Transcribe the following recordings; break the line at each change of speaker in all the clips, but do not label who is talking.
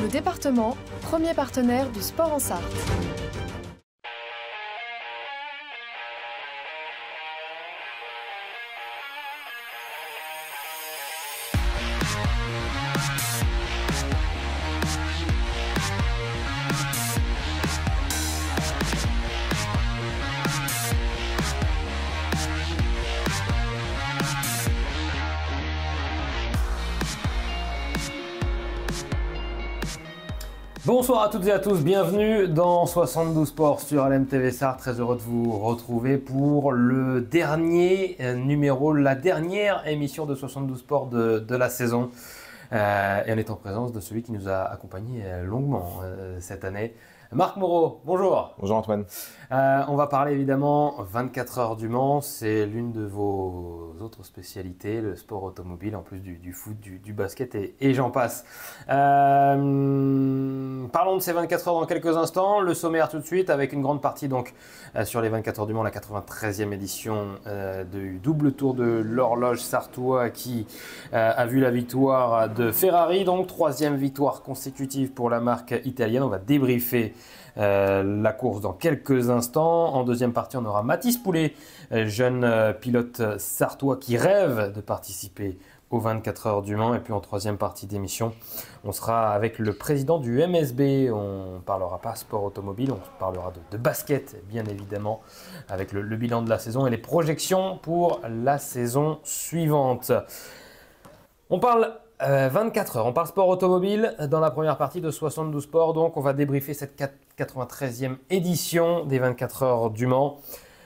Le département, premier partenaire du sport en Sarthe.
Bonsoir à toutes et à tous, bienvenue dans 72 Sports sur LMTV Sarthe. Très heureux de vous retrouver pour le dernier numéro, la dernière émission de 72 Sports de la saison. Et on est en présence de celui qui nous a accompagnés longuement cette année. Marc Moreau, bonjour.
Bonjour Antoine.
On va parler évidemment 24 heures du Mans, c'est l'une de vos autres spécialités, le sport automobile, en plus du foot, du basket et j'en passe. Parlons de ces 24 heures dans quelques instants, le sommaire tout de suite avec une grande partie donc sur les 24 heures du Mans, la 93e édition du double tour de l'horloge sartois qui a vu la victoire de Ferrari, donc troisième victoire consécutive pour la marque italienne. On va débriefer la course dans quelques instants. En deuxième partie, on aura Mathis Poulet, jeune pilote sartois qui rêve de participer aux 24 heures du Mans. Et puis en troisième partie d'émission, on sera avec le président du MSB. On ne parlera pas sport automobile, on parlera de basket bien évidemment, avec le bilan de la saison et les projections pour la saison suivante. On parle 24 heures, on parle sport automobile dans la première partie de 72 Sports, donc on va débriefer cette 93e édition des 24 heures du Mans.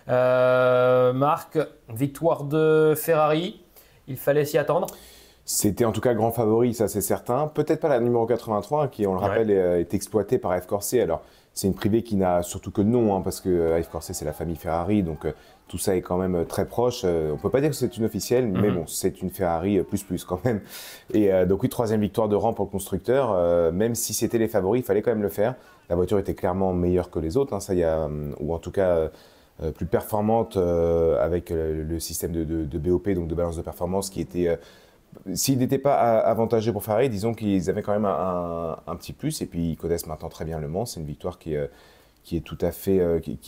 Marc, victoire de Ferrari, il fallait s'y attendre?
C'était en tout cas le grand favori, ça c'est certain. Peut-être pas la numéro 83 qui, on le rappelle, est exploitée par F Corset. Alors c'est une privée qui n'a surtout que le nom, parce que F Corset c'est la famille Ferrari, donc tout ça est quand même très proche. On peut pas dire que c'est une officielle, mais bon, c'est une Ferrari plus quand même. Et donc oui, troisième victoire de rang pour le constructeur. Même si c'était les favoris, il fallait quand même le faire. La voiture était clairement meilleure que les autres, ça y a, ou en tout cas plus performante avec le système de BOP, donc de balance de performance, qui était s'il n'était pas avantageux pour Ferrari, disons qu'ils avaient quand même un petit plus. Et puis ils connaissent maintenant très bien le Mans. C'est une victoire qui est tout à fait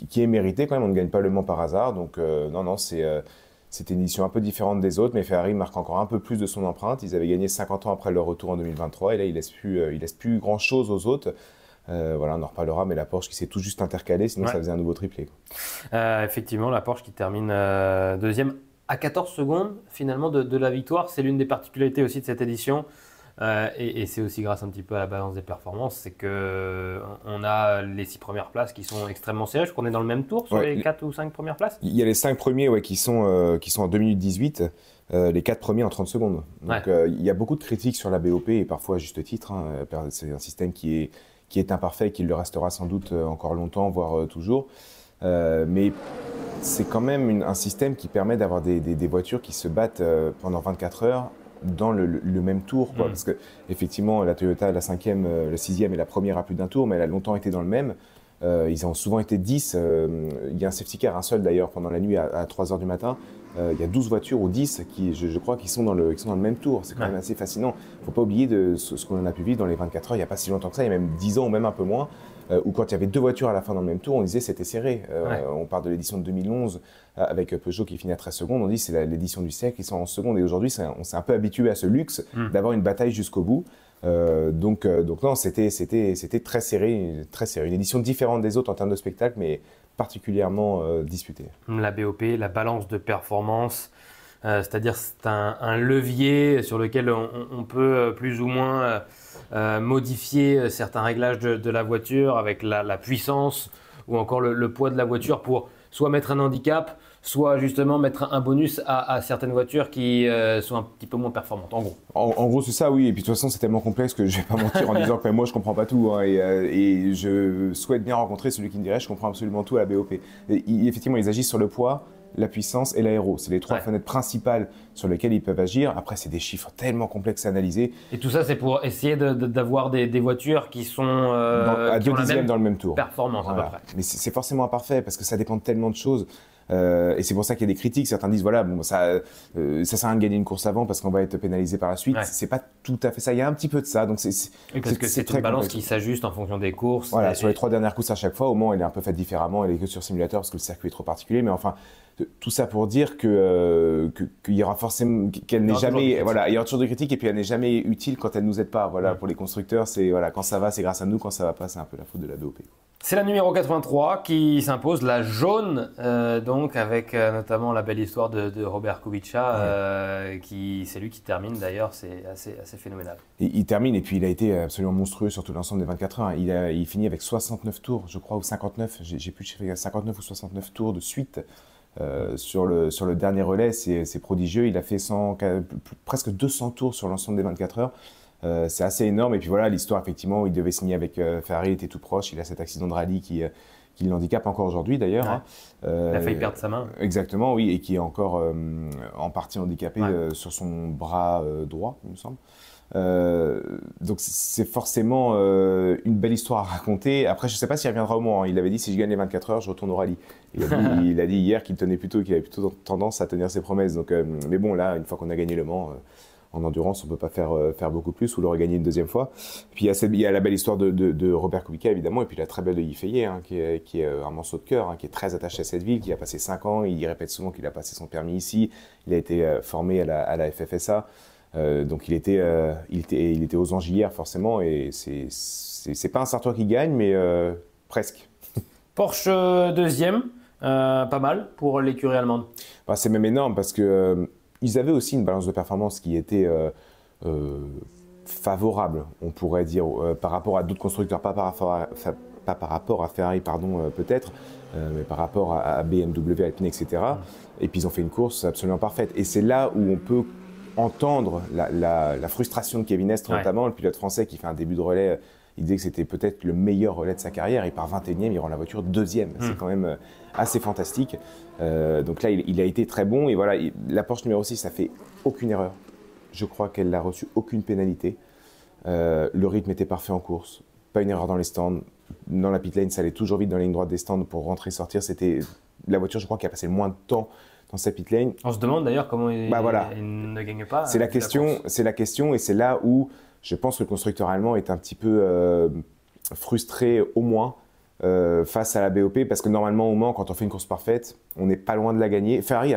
qui est méritée quand même. On ne gagne pas le Mans par hasard. Donc non, c'était une édition un peu différente des autres, mais Ferrari marque encore un peu plus de son empreinte. Ils avaient gagné 50 ans après leur retour en 2023 et là, il laisse plus grand chose aux autres. Voilà, on en reparlera, mais la Porsche qui s'est tout juste intercalée, sinon ça faisait un nouveau triplé.
Effectivement, la Porsche qui termine deuxième à 14 secondes finalement de la victoire. C'est l'une des particularités aussi de cette édition. Et c'est aussi grâce un petit peu à la balance des performances, c'est qu'on a les 6 premières places qui sont extrêmement serrées. Je crois qu'on est dans le même tour sur les 4 ou 5 premières places. Il
y a les 5 premiers qui sont en 2 minutes 18, les 4 premiers en 30 secondes. Donc il y a beaucoup de critiques sur la BOP et parfois à juste titre. C'est un système qui est imparfait et qui le restera sans doute encore longtemps, voire toujours. Mais c'est quand même un système qui permet d'avoir des voitures qui se battent pendant 24 heures dans le même tour, parce que effectivement la Toyota, la 5e, la 6e et la première à plus d'un tour, mais elle a longtemps été dans le même. Ils ont souvent été 10. Il y a un safety car, un seul d'ailleurs, pendant la nuit à 3 heures du matin. Il y a 12 voitures ou 10 qui, je crois, qui sont dans le même tour. C'est quand même assez fascinant. Il ne faut pas oublier ce qu'on a pu vivre dans les 24 heures il n'y a pas si longtemps que ça, il y a même 10 ans ou même un peu moins, où quand il y avait 2 voitures à la fin dans le même tour, on disait c'était serré. On parle de l'édition de 2011 avec Peugeot qui finit à 13 secondes, on dit c'est l'édition du siècle, ils sont en 11 secondes. Et aujourd'hui, on s'est un peu habitué à ce luxe d'avoir une bataille jusqu'au bout. Donc non, c'était très serré, très serré. Une édition différente des autres en termes de spectacle, mais particulièrement disputée.
La BOP, la balance de performance, c'est-à-dire c'est un levier sur lequel on peut plus ou moins modifier certains réglages de la voiture avec la puissance ou encore le poids de la voiture pour soit mettre un handicap, soit justement mettre un bonus à certaines voitures qui sont un petit peu moins performantes, en gros.
En gros, c'est ça, oui. Et puis de toute façon, c'est tellement complexe que je ne vais pas mentir en disant que moi, je ne comprends pas tout. Et je souhaite bien rencontrer celui qui me dirait je comprends absolument tout à la BOP. Effectivement, ils agissent sur le poids, la puissance et l'aéro. C'est les 3 fenêtres principales sur lesquelles ils peuvent agir. Après, c'est des chiffres tellement complexes à analyser.
Et tout ça, c'est pour essayer d'avoir des voitures qui sont
à 2 dixièmes dans le même tour.
Performance, à peu près.
Mais c'est forcément imparfait parce que ça dépend de tellement de choses. Et c'est pour ça qu'il y a des critiques. Certains disent voilà, bon, ça sert à rien de gagner une course avant parce qu'on va être pénalisé par la suite.
Ouais.
C'est pas tout à fait ça. Il y a un petit peu de ça. Donc
parce que c'est une balance qui s'ajuste en fonction des courses.
Voilà, sur les 3 dernières courses à chaque fois, au moins elle est un peu faite différemment. Elle est que sur simulateur parce que le circuit est trop particulier. Mais enfin, tout ça pour dire qu'il y aura forcément, qu'elle n'est jamais, voilà, il y aura toujours des critiques et puis elle n'est jamais utile quand elle nous aide pas. Voilà, pour les constructeurs, c'est voilà, quand ça va, c'est grâce à nous. Quand ça va pas, c'est un peu la faute de la BOP.
C'est la numéro 83 qui s'impose, la jaune, donc avec notamment la belle histoire de Robert Kubica, c'est lui qui termine d'ailleurs, c'est assez phénoménal.
Et il termine et puis il a été absolument monstrueux sur tout l'ensemble des 24 heures. Il finit avec 69 tours, je crois, ou 59, j'ai plus chiffré, 59 ou 69 tours de suite sur le dernier relais, c'est prodigieux. Il a fait presque 200 tours sur l'ensemble des 24 heures. C'est assez énorme et puis voilà l'histoire effectivement où il devait signer avec Ferrari, il était tout proche, il a cet accident de rallye qui l'handicape encore aujourd'hui d'ailleurs.
Ouais. Il a failli perdre sa main.
Exactement, oui, et qui est encore en partie handicapé sur son bras droit, il me semble. Donc c'est forcément une belle histoire à raconter. Après, je ne sais pas s'il reviendra au Mans. Il avait dit si je gagne les 24 heures, je retourne au rallye. Il a dit hier qu'il avait plutôt tendance à tenir ses promesses. Donc, mais bon, là, une fois qu'on a gagné le Mans, en endurance, on ne peut pas faire beaucoup plus ou le regagner une deuxième fois. Puis il y a la belle histoire de Robert Kubica, évidemment, et puis la très belle de Guy Feillet, qui est un morceau de cœur, qui est très attaché à cette ville, qui a passé 5 ans. Il répète souvent qu'il a passé son permis ici. Il a été formé à la FFSA. Donc il était aux anges hier, forcément, et c'est pas un Sartois qui gagne, mais presque.
Porsche deuxième, pas mal pour l'écurie allemande.
Bah, c'est même énorme parce que ils avaient aussi une balance de performance qui était favorable, on pourrait dire, par rapport à d'autres constructeurs, pas par rapport à Ferrari, pardon, peut-être, mais par rapport à BMW, Alpine, etc. Et puis ils ont fait une course absolument parfaite. Et c'est là où on peut entendre la frustration de Kevin Estre, notamment le pilote français qui fait un début de relais. Il disait que c'était peut-être le meilleur relais de sa carrière. Il part 21e, il rend la voiture 2e. C'est quand même assez fantastique. Donc là, il a été très bon. Et voilà, la Porsche numéro 6, ça fait aucune erreur. Je crois qu'elle n'a reçu aucune pénalité. Le rythme était parfait en course. Pas une erreur dans les stands. Dans la pit lane, ça allait toujours vite dans la ligne droite des stands pour rentrer et sortir. C'était la voiture, je crois, qui a passé le moins de temps dans sa pit lane.
On se demande d'ailleurs comment il ne gagne pas.
C'est la question et c'est là où je pense que le constructeur allemand est un petit peu frustré au moins face à la BOP parce que normalement au Mans, quand on fait une course parfaite, on n'est pas loin de la gagner. Ferrari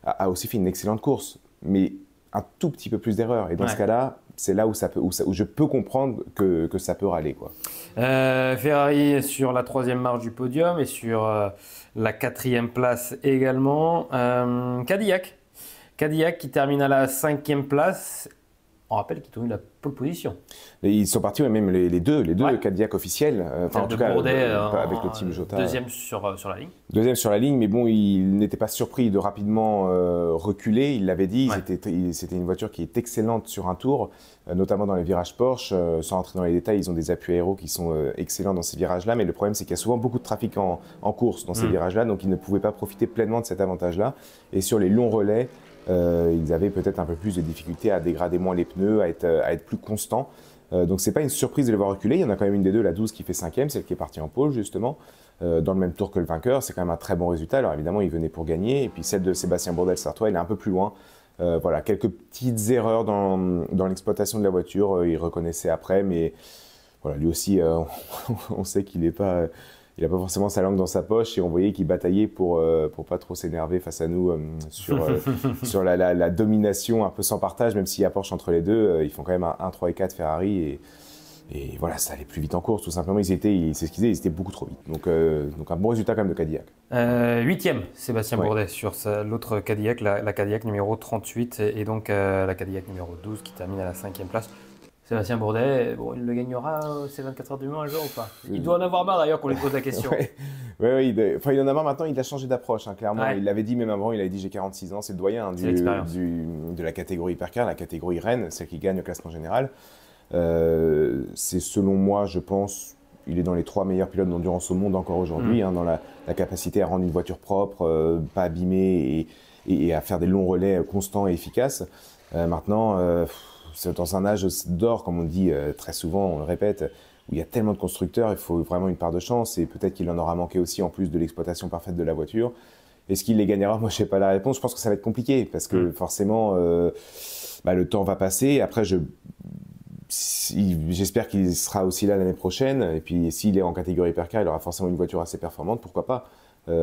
a aussi fait une excellente course, mais un tout petit peu plus d'erreurs. Et dans ce cas-là, c'est là où je peux comprendre que ça peut râler, quoi.
Ferrari sur la 3e marche du podium et sur la 4e place également. Cadillac qui termine à la 5e place. On rappelle qu'ils ont eu la pole position.
Et ils sont partis, même les deux Cadillac officiels. Enfin, en tout cas, avec le team Jota.
Deuxième sur la ligne.
Deuxième sur la ligne, mais bon, il n'était pas surpris de rapidement reculer. Il l'avait dit, c'était une voiture qui est excellente sur un tour, notamment dans les virages Porsche. Sans rentrer dans les détails, ils ont des appuis aéros qui sont excellents dans ces virages-là. Mais le problème, c'est qu'il y a souvent beaucoup de trafic en course dans ces virages-là, donc ils ne pouvaient pas profiter pleinement de cet avantage-là. Et sur les longs relais, ils avaient peut-être un peu plus de difficultés à dégrader moins les pneus, à être plus constants. Donc c'est pas une surprise de les voir reculer. Il y en a quand même une des deux, la 12, qui fait 5e, celle qui est partie en pole justement, dans le même tour que le vainqueur. C'est quand même un très bon résultat. Alors évidemment, il venait pour gagner. Et puis celle de Sébastien Bourdais, Sartois, elle est un peu plus loin. Voilà, quelques petites erreurs dans l'exploitation de la voiture. Il reconnaissait après, mais voilà, lui aussi, on sait qu'il n'est pas... Il n'a pas forcément sa langue dans sa poche et on voyait qu'il bataillait pour pas trop s'énerver face à nous sur la domination un peu sans partage, même s'il y a Porsche entre les deux. Ils font quand même un 1, 3 et 4 Ferrari et voilà, ça allait plus vite en course tout simplement. C'est ce qu'ils disaient, ils étaient beaucoup trop vite. Donc un bon résultat quand même de Cadillac.
8e, Sébastien Bourdais sur l'autre Cadillac, la Cadillac numéro 38 et donc la Cadillac numéro 12 qui termine à la 5e place. Sébastien Bourdais, bon, il le gagnera ces 24 heures du Mans un jour ou pas? Il doit en avoir marre d'ailleurs qu'on lui pose la question.
Il en a marre maintenant, il a changé d'approche, clairement. Il l'avait dit même avant, il avait dit j'ai 46 ans, c'est le doyen de la catégorie Hypercar, la catégorie Rennes, celle qui gagne au classement général. C'est selon moi, je pense, il est dans les 3 meilleurs pilotes d'endurance au monde encore aujourd'hui, dans la capacité à rendre une voiture propre, pas abîmée et à faire des longs relais constants et efficaces. Maintenant, c'est dans un âge d'or, comme on dit très souvent, on le répète, où il y a tellement de constructeurs, il faut vraiment une part de chance et peut-être qu'il en aura manqué aussi en plus de l'exploitation parfaite de la voiture. Est-ce qu'il les gagnera? Moi, je n'ai pas la réponse. Je pense que ça va être compliqué parce que forcément, le temps va passer. Après, j'espère qu'il sera aussi là l'année prochaine. Et puis, s'il est en catégorie hypercar, il aura forcément une voiture assez performante. Pourquoi pas?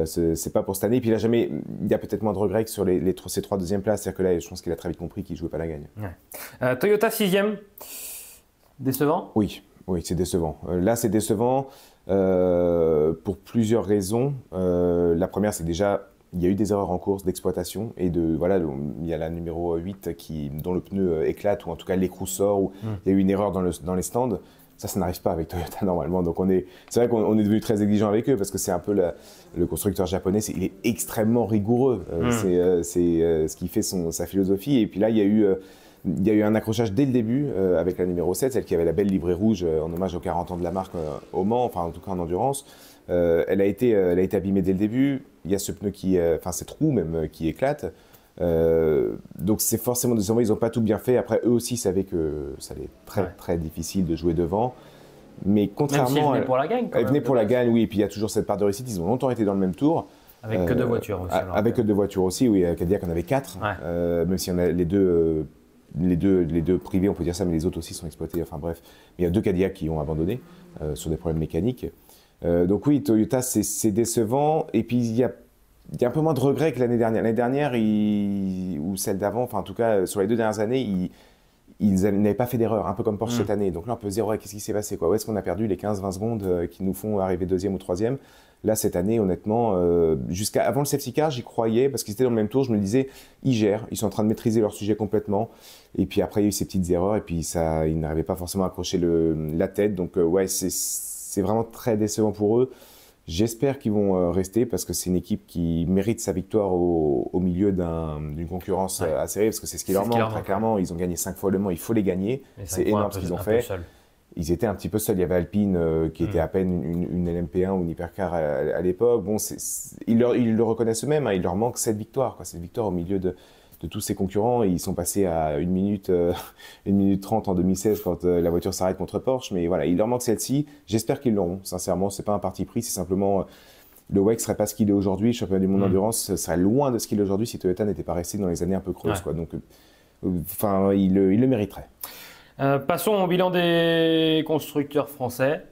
C'est pas pour cette année. Et puis, il y a peut-être moins de regrets que sur ces 3 deuxièmes places. C'est-à-dire que là, je pense qu'il a très vite compris qu'il ne jouait pas la gagne.
Ouais. Toyota 6e. Décevant?
Oui, c'est décevant. Là, c'est décevant pour plusieurs raisons. La première, c'est déjà, il y a eu des erreurs en course d'exploitation et il y a la numéro 8 dont le pneu éclate ou en tout cas l'écrou sort ou il y a eu une erreur dans les stands. Ça n'arrive pas avec Toyota normalement. Donc c'est vrai qu'on est devenu très exigeant avec eux parce que c'est un peu le constructeur japonais, il est extrêmement rigoureux. C'est ce qui fait sa philosophie. Et puis là, il y a eu un accrochage dès le début avec la numéro 7, celle qui avait la belle livrée rouge en hommage aux 40 ans de la marque au Mans, enfin en tout cas en endurance. Elle a été abîmée dès le début. Il y a ce pneu cette roue même qui éclate. Donc c'est forcément décevant, ils n'ont pas tout bien fait. Après, eux aussi savaient que ça allait être très difficile de jouer devant. Mais contrairement.
Même s'ils venaient pour la gagne.
Ils venaient pour la gagne, oui. Et puis il y a toujours cette part de réussite. Ils ont longtemps été dans le même tour.
Avec que 2 voitures aussi.
Avec que 2 voitures aussi, oui. Cadillac en avait 4. Même si on a les deux privés, on peut dire ça, mais les autres aussi sont exploités. Enfin bref, il y a 2 Cadillac qui ont abandonné sur des problèmes mécaniques. Donc oui, Toyota, c'est décevant. Et puis il y a un peu moins de regrets que l'année dernière. L'année dernière, ou celle d'avant, enfin en tout cas sur les 2 dernières années, ils n'avaient pas fait d'erreur, un peu comme Porsche cette année. Donc là, on peut se dire, qu'est-ce qui s'est passé, quoi? Où est-ce qu'on a perdu les 15-20 secondes qui nous font arriver 2e ou 3e? Là, cette année, honnêtement, avant le safety car, j'y croyais, parce qu'ils étaient dans le même tour, je me disais, ils gèrent, ils sont en train de maîtriser leur sujet complètement. Et puis après, il y a eu ces petites erreurs, et puis ils n'arrivaient pas forcément à accrocher la tête. Donc c'est vraiment très décevant pour eux. J'espère qu'ils vont rester parce que c'est une équipe qui mérite sa victoire au milieu d'une concurrence acérée parce que c'est ce qui leur manque très clairement. Ils ont gagné 5 fois le Mans, il faut les gagner. C'est énorme ce qu'ils ont fait. Ils étaient un petit peu seuls. Il y avait Alpine qui était à peine une LMP1 ou une hypercar à l'époque. Bon, ils le reconnaissent eux-mêmes. Il leur manque cette victoire au milieu de tous ces concurrents. Ils sont passés à 1 minute 30 en 2016 quand la voiture s'arrête contre Porsche. Mais voilà, il leur manque celle-ci. J'espère qu'ils l'auront. Sincèrement, c'est pas un parti pris. C'est simplement le WEC serait pas ce qu'il est aujourd'hui. Le championnat du monde d'endurance serait loin de ce qu'il est aujourd'hui si Toyota n'était pas resté dans les années un peu creuses. Donc, il le mériterait.
Passons au bilan des constructeurs français.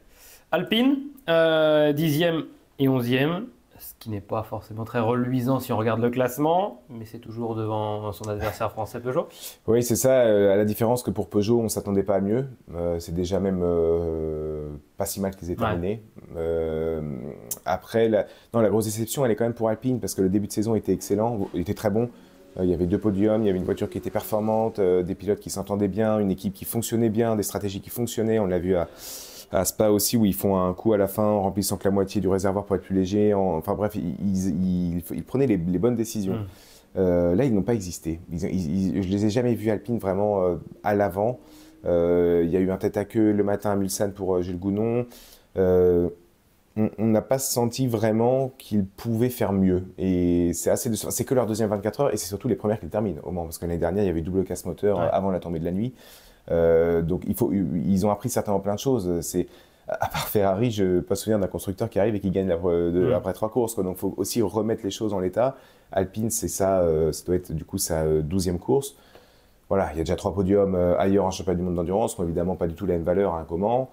Alpine, 10e et 11e, ce qui n'est pas forcément très reluisant si on regarde le classement, mais c'est toujours devant son adversaire français Peugeot.
Oui, c'est ça. À la différence que pour Peugeot, on ne s'attendait pas à mieux. C'est déjà même pas si mal qu'ils aient terminé. Après, la grosse déception, elle est quand même pour Alpine, parce que le début de saison était excellent, il était très bon. Il y avait 2 podiums, il y avait une voiture qui était performante, des pilotes qui s'entendaient bien, une équipe qui fonctionnait bien, des stratégies qui fonctionnaient. On l'a vu à Spa aussi, où ils font un coup à la fin en remplissant que la moitié du réservoir pour être plus léger. Enfin bref, ils prenaient les bonnes décisions. Là, ils n'ont pas existé. Je ne les ai jamais vus Alpine vraiment à l'avant. Il y a eu un tête-à-queue le matin à Mulsanne pour Jules Gounon. On n'a pas senti vraiment qu'ils pouvaient faire mieux. Et c'est que leur deuxième 24 heures et c'est surtout les premières qu'ils terminent au Mans. Parce que l'année dernière, il y avait double casse-moteur avant la tombée de la nuit. Donc ils ont appris certainement plein de choses. À part Ferrari, je ne peux pas me souvenir d'un constructeur qui arrive et qui gagne après 3 courses. Donc il faut aussi remettre les choses en l'état. Alpine, c'est ça doit être du coup sa 12e course. Voilà, il y a déjà 3 podiums ailleurs en championnat du monde d'endurance, qui n'ont évidemment pas du tout la même valeur qu'au Mans.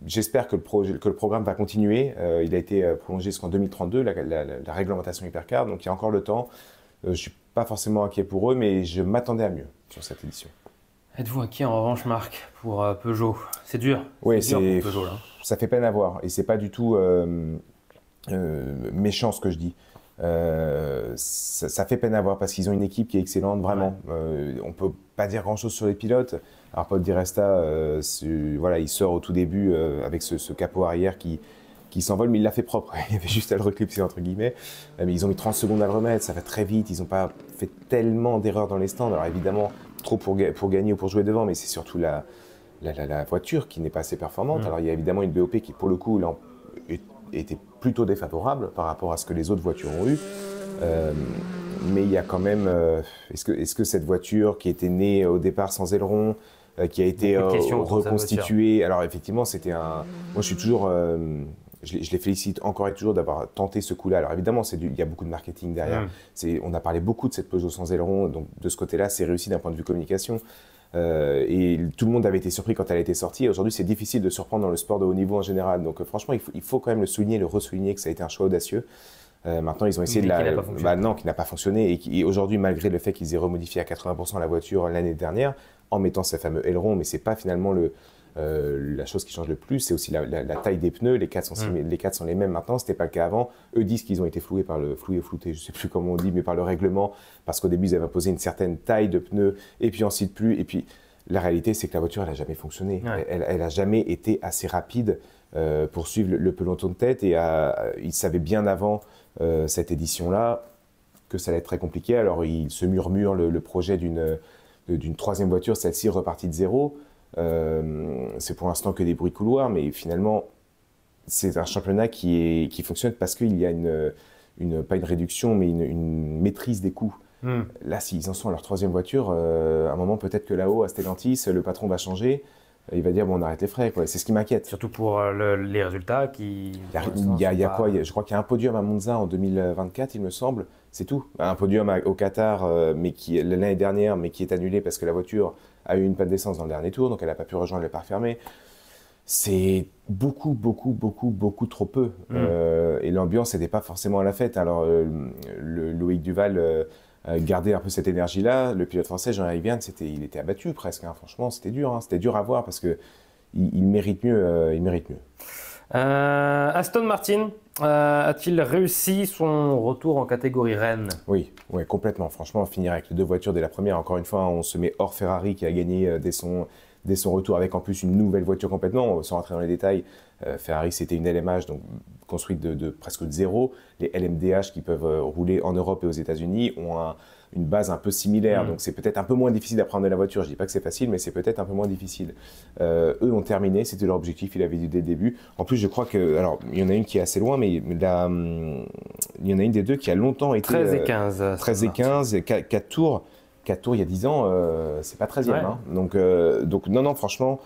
J'espère que le programme va continuer. Il a été prolongé jusqu'en 2032, la réglementation hypercar, donc il y a encore le temps. Je ne suis pas forcément inquiet pour eux, mais je m'attendais à mieux sur cette édition.
Êtes-vous inquiet en revanche, Marc, pour Peugeot? C'est dur.
Oui,
c'est dur pour Peugeot, là.
Ça fait peine à voir. Et ce n'est pas du tout méchant ce que je dis. Ça fait peine à voir parce qu'ils ont une équipe qui est excellente, vraiment. On ne peut pas dire grand-chose sur les pilotes. Alors Paul Di Resta, il sort au tout début avec ce capot arrière qui s'envole, mais il l'a fait propre. Il y avait juste à le reclipser, entre guillemets. Mais ils ont mis 30 secondes à le remettre, ça va très vite. Ils n'ont pas fait tellement d'erreurs dans les stands. Alors évidemment, trop pour gagner ou pour jouer devant, mais c'est surtout la voiture qui n'est pas assez performante. Alors il y a évidemment une BOP qui, pour le coup, là, était plutôt défavorable par rapport à ce que les autres voitures ont eu. Mais il y a quand même... Est-ce que cette voiture qui était née au départ sans aileron, qui a été reconstituée... Alors effectivement, c'était un... Moi, je suis toujours Je les félicite encore et toujours d'avoir tenté ce coup-là. Alors évidemment, il y a beaucoup de marketing derrière. On a parlé beaucoup de cette Peugeot sans aileron, donc de ce côté-là, c'est réussi d'un point de vue communication. Et tout le monde avait été surpris quand elle a été sortie. Aujourd'hui, c'est difficile de surprendre dans le sport de haut niveau en général. Donc franchement, il faut quand même le souligner, le ressouligner que ça a été un choix audacieux. Maintenant, ils ont essayé qui n'a pas fonctionné. Et aujourd'hui, malgré le fait qu'ils aient remodifié à 80% la voiture l'année dernière, en mettant ces fameux ailerons, mais c'est pas finalement la chose qui change le plus, c'est aussi la taille des pneus. Les 4 sont les mêmes maintenant, c'était pas le cas avant. Eux disent qu'ils ont été floués ou floutés, je sais plus comment on dit, mais par le règlement, parce qu'au début ils avaient imposé une certaine taille de pneus, et puis ensuite plus. Et puis la réalité, c'est que la voiture, elle a jamais fonctionné. Ouais. Elle a jamais été assez rapide pour suivre le peloton de tête. Et ils savaient bien avant cette édition-là que ça allait être très compliqué. Alors ils se murmurent le projet d'une troisième voiture, celle-ci repartie de zéro. C'est pour l'instant que des bruits couloirs, mais finalement, c'est un championnat qui fonctionne parce qu'il y a pas une réduction, mais une maîtrise des coûts. Là, s'ils en sont à leur troisième voiture, à un moment, peut-être que là-haut, à Stellantis, le patron va changer. Il va dire, bon, on arrête les frais, quoi. C'est ce qui m'inquiète.
Surtout pour les résultats qui...
Il y a quoi ? Je crois qu'il y a un podium à Monza en 2024, il me semble. C'est tout. Un podium au Qatar, mais l'année dernière, mais qui est annulé parce que la voiture a eu une panne d'essence dans le dernier tour, donc elle n'a pas pu rejoindre le parc fermé. C'est beaucoup trop peu. Et l'ambiance n'était pas forcément à la fête. Alors, Loïc Duval gardait un peu cette énergie-là. Le pilote français, Jean-Éric Vergne, il était abattu presque. Franchement, c'était dur. C'était dur à voir parce qu'il mérite mieux.
Aston Martin a-t-il réussi son retour en catégorie Rennes ?
Oui, complètement. Franchement, finir avec les deux voitures dès la première, encore une fois, on se met hors Ferrari qui a gagné dès son retour avec en plus une nouvelle voiture complètement, sans rentrer dans les détails. Ferrari, c'était une LMH donc construite de presque de zéro. Les LMDH qui peuvent rouler en Europe et aux États-Unis ont une base un peu similaire, donc c'est peut-être un peu moins difficile d'apprendre la voiture. Je ne dis pas que c'est facile, mais c'est peut-être un peu moins difficile. Eux ont terminé, c'était leur objectif, ils l'avaient dit dès le début. En plus, je crois alors il y en a une qui est assez loin, mais il y en a une des deux qui a longtemps été
13 et 15.
13 et 15, 4 tours. 4 tours il y a 10 ans, c'est pas 13e. Ouais. Hein. Donc non, franchement,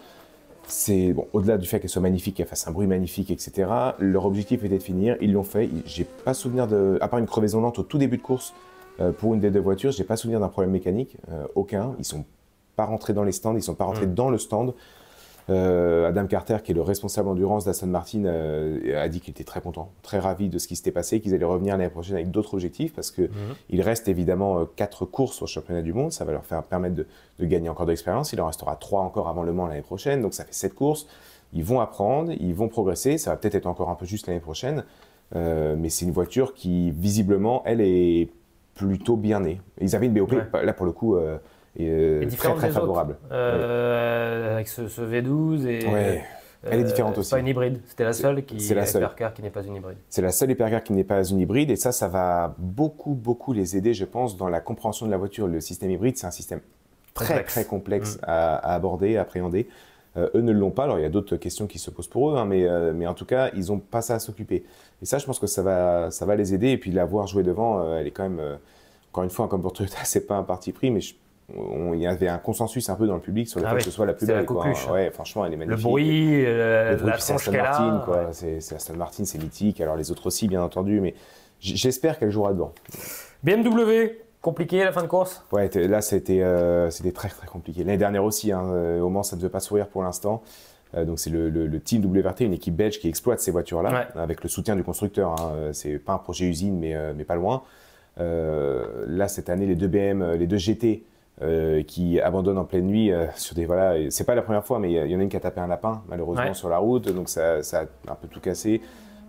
c'est au-delà du fait qu'elle soit magnifique, qu'elle fasse un bruit magnifique, etc. Leur objectif était de finir, ils l'ont fait. J'ai pas souvenir à part une crevaison lente au tout début de course pour une des deux voitures, j'ai pas souvenir d'un problème mécanique, aucun. Ils sont pas rentrés dans les stands, ils sont pas rentrés dans le stand. Adam Carter, qui est le responsable endurance d'Aston Martin, a dit qu'il était très content, très ravi de ce qui s'était passé, qu'ils allaient revenir l'année prochaine avec d'autres objectifs parce qu'il reste évidemment 4 courses au championnat du monde. Ça va leur permettre de gagner encore de l'expérience. Il en restera 3 encore avant Le Mans l'année prochaine, donc ça fait 7 courses. Ils vont apprendre, ils vont progresser. Ça va peut-être être encore un peu juste l'année prochaine, mais c'est une voiture qui, visiblement, elle est plutôt bien née. Ils avaient une BOP, là pour le coup... très favorable.
Avec ce V12 et
elle est différente aussi.
Pas une hybride. C'était la seule hypercar qui n'est pas une hybride.
C'est la seule hypercar qui n'est pas une hybride et ça va beaucoup les aider, je pense, dans la compréhension de la voiture. Le système hybride, c'est un système très complexe à aborder, à appréhender. Eux ne l'ont pas. Alors il y a d'autres questions qui se posent pour eux, hein, mais en tout cas, ils n'ont pas ça à s'occuper. Et ça, je pense que ça va les aider. Et puis la voir jouer devant, elle est quand même, encore une fois, comme pour Toyota, c'est pas un parti pris, mais il y avait un consensus un peu dans le public sur le fait que ce soit la plus belle. Ouais, franchement, elle est magnifique.
Le bruit, la tronche qu'elle a.
C'est Aston Martin, c'est mythique. Alors les autres aussi, bien entendu, mais j'espère qu'elle jouera dedans.
BMW, compliqué la fin de course ?
Ouais, là c'était très compliqué. L'année dernière aussi, hein, au Mans, ça ne devait pas sourire pour l'instant. Donc c'est le team WRT, une équipe belge qui exploite ces voitures-là, avec le soutien du constructeur. Hein. C'est pas un projet usine, mais pas loin. Là, cette année, les deux BM, les deux GT, qui abandonnent en pleine nuit sur des c'est pas la première fois, mais il y en a une qui a tapé un lapin malheureusement sur la route, donc ça a un peu tout cassé.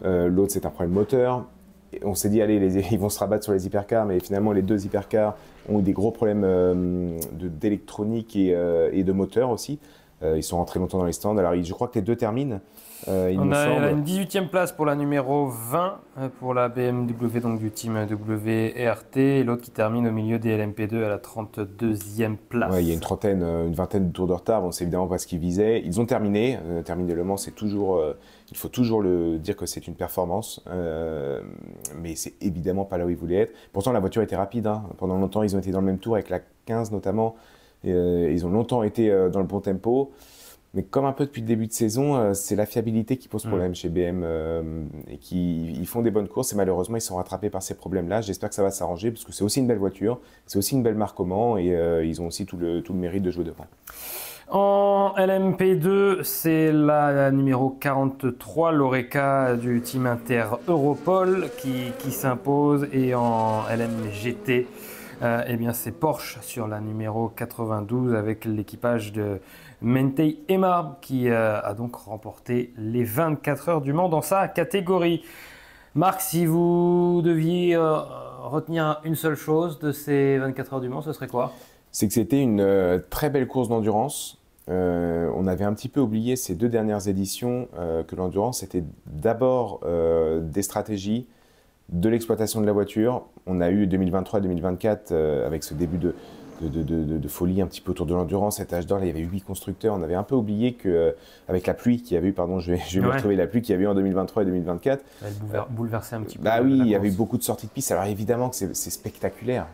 L'autre, c'est un problème moteur. Et on s'est dit allez, ils vont se rabattre sur les hypercars, mais finalement les deux hypercars ont eu des gros problèmes d'électronique et de moteur aussi. Ils sont rentrés longtemps dans les stands. Alors je crois que les deux terminent.
On a une 18e place pour la numéro 20 pour la BMW, donc du team WRT, et l'autre qui termine au milieu des LMP2 à la 32e place.
Ouais, il y a une vingtaine de tours de retard. Bon, c'est évidemment pas ce qu'ils visaient. Ils ont terminé. Terminer Le Mans, c'est toujours, il faut toujours dire que c'est une performance, mais c'est évidemment pas là où ils voulaient être. Pourtant, la voiture était rapide. Hein. Pendant longtemps, ils ont été dans le même tour avec la 15 notamment. Ils ont longtemps été dans le bon tempo. Mais comme un peu depuis le début de saison, c'est la fiabilité qui pose problème chez BM et ils font des bonnes courses et malheureusement ils sont rattrapés par ces problèmes-là. J'espère que ça va s'arranger parce que c'est aussi une belle voiture, c'est aussi une belle marque au Mans et ils ont aussi tout le mérite de jouer devant.
En LMP2, c'est la numéro 43, l'Oreca du team Inter Europol qui s'impose. Et en LMGT, eh bien c'est Porsche sur la numéro 92 avec l'équipage de Mentey Emma qui a donc remporté les 24 heures du Mans dans sa catégorie. Marc, si vous deviez retenir une seule chose de ces 24 heures du Mans, ce serait quoi?
C'est que c'était une très belle course d'endurance. On avait un petit peu oublié ces 2 dernières éditions que l'endurance était d'abord des stratégies, de l'exploitation de la voiture. On a eu 2023 et 2024 avec ce début de folie un petit peu autour de l'endurance, cet âge d'or, il y avait 8 constructeurs. On avait un peu oublié qu'avec la pluie qu'il y avait eu, pardon, je vais me retrouver la pluie qu'il y avait eu en 2023 et 2024.
Elle bouleversait un petit peu.
Bah oui, il y avait eu beaucoup de sorties de piste. Alors évidemment que c'est spectaculaire.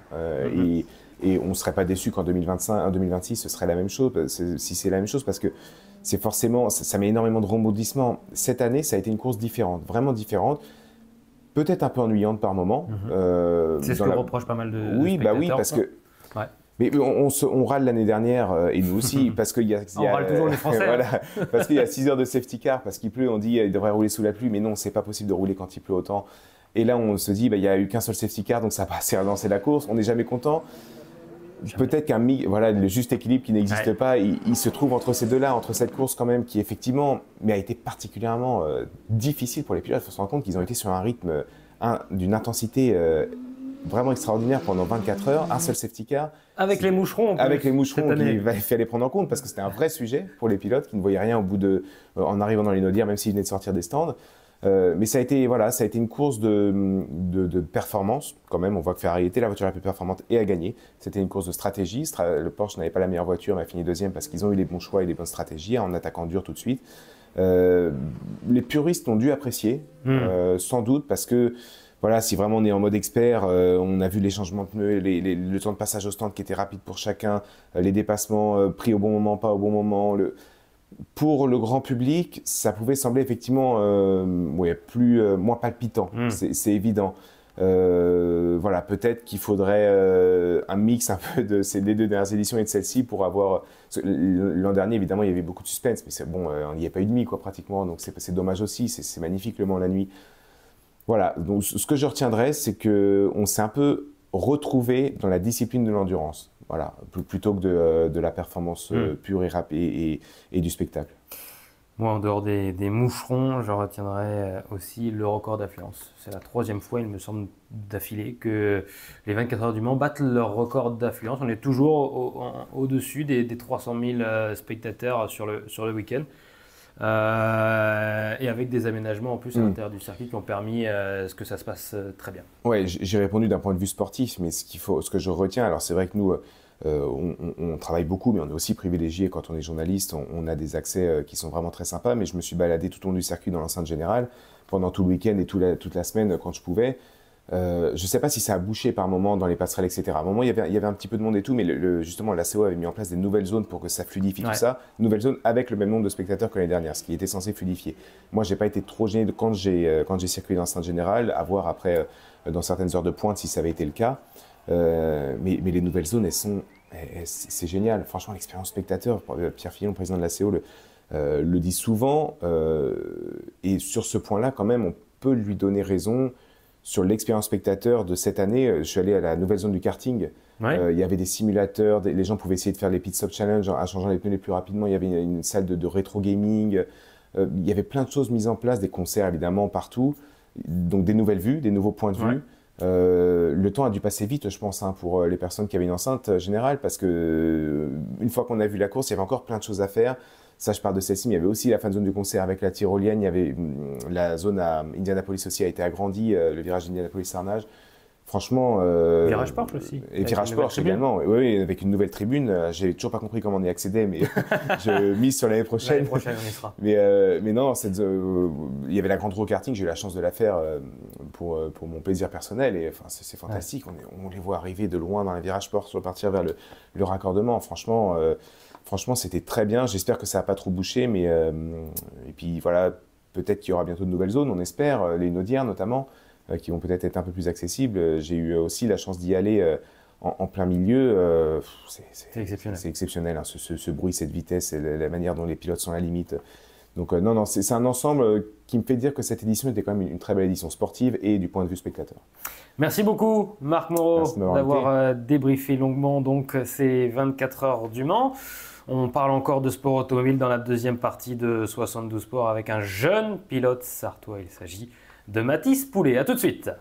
Et on ne serait pas déçu qu'en 2025, en 2026, ce serait la même chose, si c'est la même chose, parce que c'est forcément, ça met énormément de rebondissements. Cette année, ça a été une course différente, vraiment différente. Peut-être un peu ennuyante par moment.
C'est ce que reproche pas mal de
oui,
spectateurs.
Bah oui, parce que...
Ouais.
Mais on râle l'année dernière, et nous aussi, parce qu'il y a...
On râle toujours les Français.
Voilà, parce qu'il y a 6 heures de safety car, parce qu'il pleut, on dit qu'il devrait rouler sous la pluie, mais non, c'est pas possible de rouler quand il pleut autant. Et là, on se dit, il n'y a eu qu'un seul safety car, donc ça va assez relancer la course, on n'est jamais content. Peut-être le juste équilibre qui n'existe pas, il se trouve entre ces deux-là, entre cette course quand même qui effectivement, mais a été particulièrement difficile pour les pilotes. Il faut se rendre compte qu'ils ont été sur un rythme d'une intensité vraiment extraordinaire pendant 24 heures, un seul safety car.
Avec les moucherons.
Avec les moucherons qu'il fallait prendre en compte parce que c'était un vrai sujet pour les pilotes qui ne voyaient rien au bout en arrivant dans les Naudières, même s'ils venaient de sortir des stands. Mais ça a été une course de performance quand même. On voit que Ferrari était la voiture la plus performante et a gagné. C'était une course de stratégie. Le Porsche n'avait pas la meilleure voiture, mais a fini deuxième parce qu'ils ont eu les bons choix et les bonnes stratégies en attaquant dur tout de suite. Les puristes ont dû apprécier, sans doute, parce que voilà, si vraiment on est en mode expert, on a vu les changements de pneus, le temps de passage au stand qui était rapide pour chacun, les dépassements pris au bon moment, pas au bon moment. Pour le grand public, ça pouvait sembler effectivement moins palpitant, c'est évident. Voilà, peut-être qu'il faudrait un mix un peu des 2 dernières éditions et de celle-ci pour avoir... L'an dernier, évidemment, il y avait beaucoup de suspense, mais bon, on n'y a pas eu de demi, quoi, pratiquement, donc c'est dommage aussi, c'est magnifique le Mans la nuit. Voilà, donc ce que je retiendrai, c'est qu'on s'est un peu retrouvé dans la discipline de l'endurance. Voilà, plutôt que de la performance pure et rapide et du spectacle.
Moi, en dehors des moucherons, je retiendrai aussi le record d'affluence. C'est la 3e fois, il me semble, d'affilée que les 24 heures du Mans battent leur record d'affluence. On est toujours au-dessus des 300 000 spectateurs sur le week-end. Et avec des aménagements en plus à l'intérieur du circuit qui ont permis que ça se passe très bien.
Oui, j'ai répondu d'un point de vue sportif, mais ce que je retiens, alors c'est vrai que nous, on travaille beaucoup, mais on est aussi privilégié quand on est journaliste, on a des accès qui sont vraiment très sympas, mais je me suis baladé tout au long du circuit dans l'enceinte générale, pendant tout le week-end et toute la semaine quand je pouvais. Je ne sais pas si ça a bouché par moment dans les passerelles, etc. À un moment, il y avait un petit peu de monde et tout, mais justement, l'ACO avait mis en place des nouvelles zones pour que ça fluidifie tout ça. Nouvelles zones avec le même nombre de spectateurs que l'année dernière, ce qui était censé fluidifier. Moi, je n'ai pas été trop gêné quand j'ai circulé dans l'enceinte générale, à voir après, dans certaines heures de pointe, si ça avait été le cas. Mais les nouvelles zones, c'est génial. Franchement, l'expérience spectateur, Pierre Fillon, président de l'ACO, le dit souvent. Et sur ce point-là, quand même, on peut lui donner raison. Sur l'expérience spectateur de cette année, je suis allé à la nouvelle zone du karting. Il y avait des simulateurs, les gens pouvaient essayer de faire les pit stop challenge en changeant les pneus les plus rapidement. Il y avait une salle de rétro gaming. Il y avait plein de choses mises en place, des concerts évidemment partout. Donc des nouvelles vues, des nouveaux points de vue. Le temps a dû passer vite, je pense, pour les personnes qui avaient une enceinte générale, parce que une fois qu'on a vu la course, il y avait encore plein de choses à faire. Ça, je parle de celle-ci, mais il y avait aussi la fin de zone du concert avec la tyrolienne. Il y avait la zone à Indianapolis aussi a été agrandie, le virage d'Indianapolis-Sarnage. Franchement...
Virage Porsche aussi.
Et virage Porsche également, oui, avec une nouvelle tribune. J'ai toujours pas compris comment on y accédait, mais je mise sur l'année prochaine.
L'année prochaine, on y sera.
Mais non, il y avait la grande roue karting, j'ai eu la chance de la faire pour mon plaisir personnel. Et enfin, c'est fantastique, on les voit arriver de loin dans les virages Porsche, repartir vers le raccordement. Franchement, franchement, c'était très bien. J'espère que ça n'a pas trop bouché, mais et puis voilà, peut-être qu'il y aura bientôt de nouvelles zones, on espère, les Naudières notamment, qui vont peut-être être un peu plus accessibles. J'ai eu aussi la chance d'y aller en plein milieu.
C'est exceptionnel.
C'est exceptionnel, hein, ce bruit, cette vitesse, et la manière dont les pilotes sont à la limite. Donc non, c'est un ensemble qui me fait dire que cette édition était quand même une très belle édition sportive et du point de vue spectateur.
Merci beaucoup Marc Moreau d'avoir débriefé longuement donc ces 24 heures du Mans. On parle encore de sport automobile dans la deuxième partie de 72 Sport avec un jeune pilote sartois. Il s'agit de Mathis Poulet. A tout de suite.